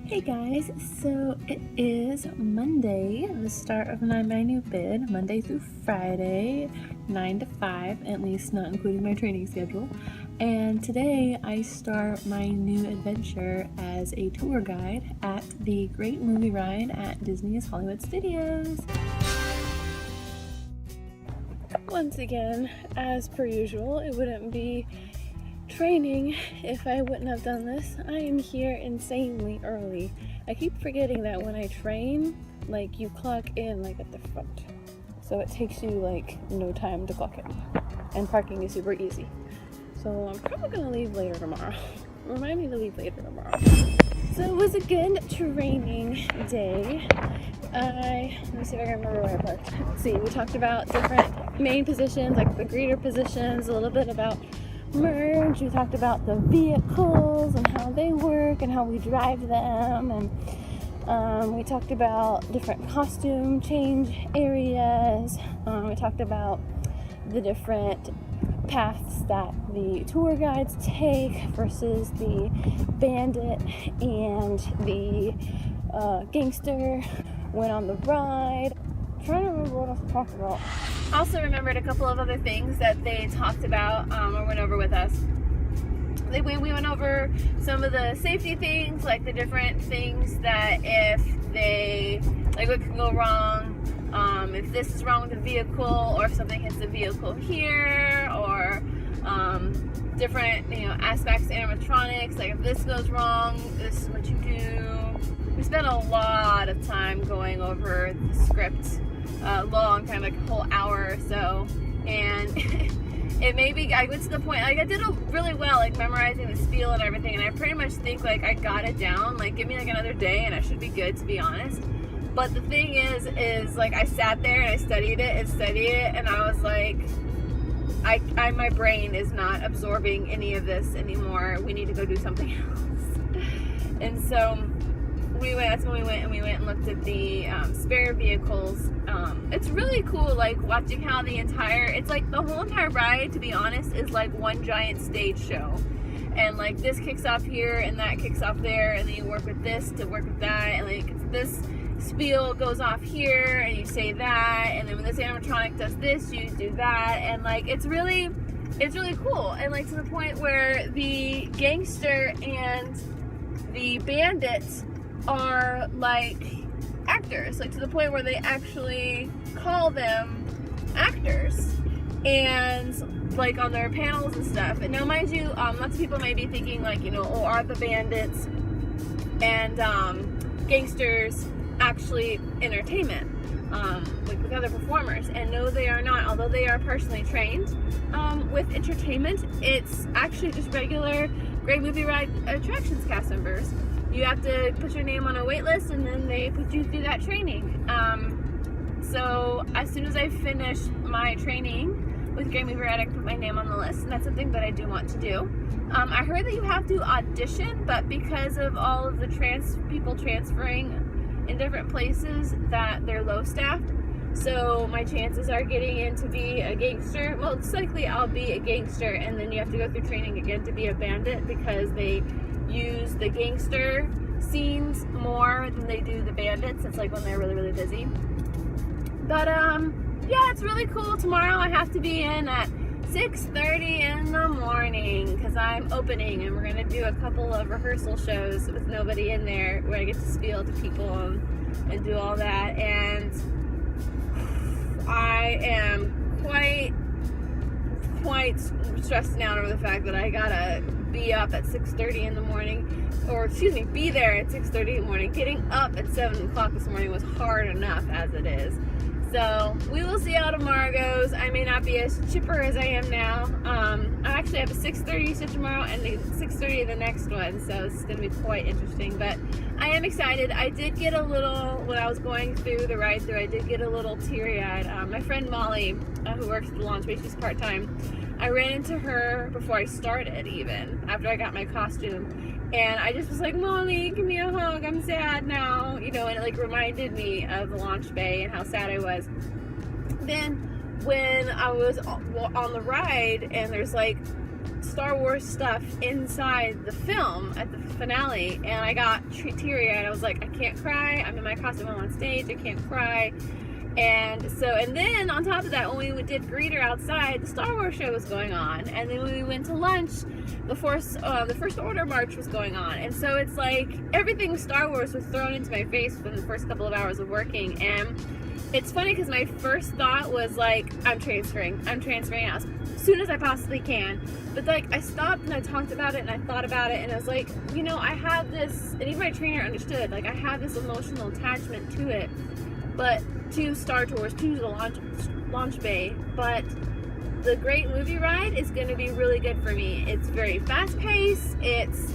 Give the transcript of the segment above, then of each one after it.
Hey guys, so it is Monday, the start of my new bid, Monday through Friday, 9 to 5, at least not including my training schedule. And today I start my new adventure as a tour guide at the Great Movie Ride at Disney's Hollywood Studios. Once again, as per usual, it wouldn't be training if I wouldn't have done this. I am here insanely early. I keep forgetting that when I train, like, you clock in like at the front, so it takes you like no time to clock in, and parking is super easy. So I'm probably gonna leave later tomorrow. Remind me to leave later tomorrow. So it was a good training day. Let me see if I can remember where I parked. Let's see, we talked about different main positions, like the greeter positions, a little bit about merge. We talked about the vehicles and how they work and how we drive them, and we talked about different costume change areas. We talked about the different paths that the tour guides take versus the bandit and the gangster. Went on the ride. I'm trying to remember what else we talked about. Also remembered a couple of other things that they talked about or went over with us. We went over some of the safety things, like the different things that if they, like what can go wrong, if this is wrong with the vehicle, or if something hits the vehicle here, or different aspects of animatronics, like if this goes wrong, this is what you do. We spent a lot of time going over the script, long time, like a whole hour or so, and it made me, I went to the point, like I did really well, like memorizing the spiel and everything, and I pretty much think like I got it down. Like give me like another day and I should be good, to be honest. But the thing is like I sat there and I studied it, and I was like, my brain is not absorbing any of this anymore. We need to go do something else. And so that's when we went and looked at the spare vehicles. It's really cool, like watching how it's like the whole entire ride, to be honest, is like one giant stage show. And like this kicks off here and that kicks off there, and then you work with this to work with that, and like this spiel goes off here and you say that, and then when this animatronic does this, you do that, and like it's really cool. And like to the point where the gangster and the bandits are like actors, like to the point where they actually call them actors, and like on their panels and stuff. And now mind you, lots of people may be thinking like, are the bandits and gangsters actually entertainment, like with other performers? And no, they are not. Although they are personally trained with entertainment, it's actually just regular Great Movie Ride attractions cast members. You have to put your name on a wait list, and then they put you through that training. So as soon as I finish my training with Great Movie Ride, I can put my name on the list, and that's something that I do want to do. I heard that you have to audition, but because of all of the people transferring in different places, that they're low staffed. So my chances are getting in to be a gangster. Most likely I'll be a gangster, and then you have to go through training again to be a bandit, because they use the gangster scenes more than they do the bandits. It's like when they're really, really busy. But yeah, it's really cool. Tomorrow I have to be in at 6:30 in the morning because I'm opening, and we're gonna do a couple of rehearsal shows with nobody in there where I get to spiel to people and do all that. And I am quite stressed out over the fact that I gotta be up at 6:30 in the morning, or be there at 6:30 in the morning. Getting up at 7 o'clock this morning was hard enough as it is. So we will see how tomorrow goes. I may not be as chipper as I am now. I actually have a 6:30 shift tomorrow and a 6:30 the next one, so it's going to be quite interesting. But I am excited. I did get a little, when I was going through the ride through, I did get a little teary-eyed. My friend Molly, who works at the launch bay, she's part-time. I ran into her before I started, even after I got my costume. And I just was like, Molly, give me a hug, I'm sad now, and it like reminded me of the launch bay and how sad I was. Then when I was on the ride, and there's like Star Wars stuff inside the film at the finale, and I got teary-eyed. I was like, I can't cry. I'm in my costume. I'm on stage. I can't cry. And then on top of that, when we did greeter outside, the Star Wars show was going on, and then when we went to lunch, the First Order march was going on, and so it's like everything Star Wars was thrown into my face within the first couple of hours of working. And it's funny because my first thought was like, I'm transferring as soon as I possibly can. But like, I stopped and I talked about it and I thought about it, and I was like, you know, I have this, and even my trainer understood, like I have this emotional attachment to it, but to Star Tours, to the launch bay. But the Great Movie Ride is going to be really good for me. It's very fast paced. It's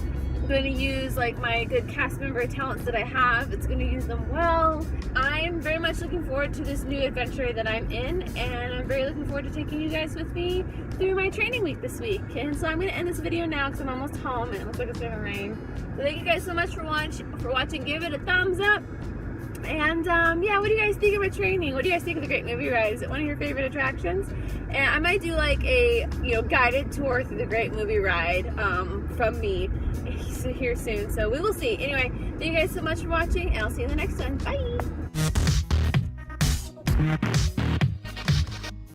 going to use like my good cast member talents that I have. It's going to use them well. I'm very much looking forward to this new adventure that I'm in, and I'm very looking forward to taking you guys with me through my training week this week. And so I'm going to end this video now because I'm almost home and it looks like it's going to rain. So thank you guys so much for watching. Give it a thumbs up. And yeah, what do you guys think of my training? What do you guys think of the Great Movie Ride? Is it one of your favorite attractions? And I might do like a, you know, guided tour through the Great Movie Ride from me here soon. So we will see. Anyway, thank you guys so much for watching, and I'll see you in the next one. Bye!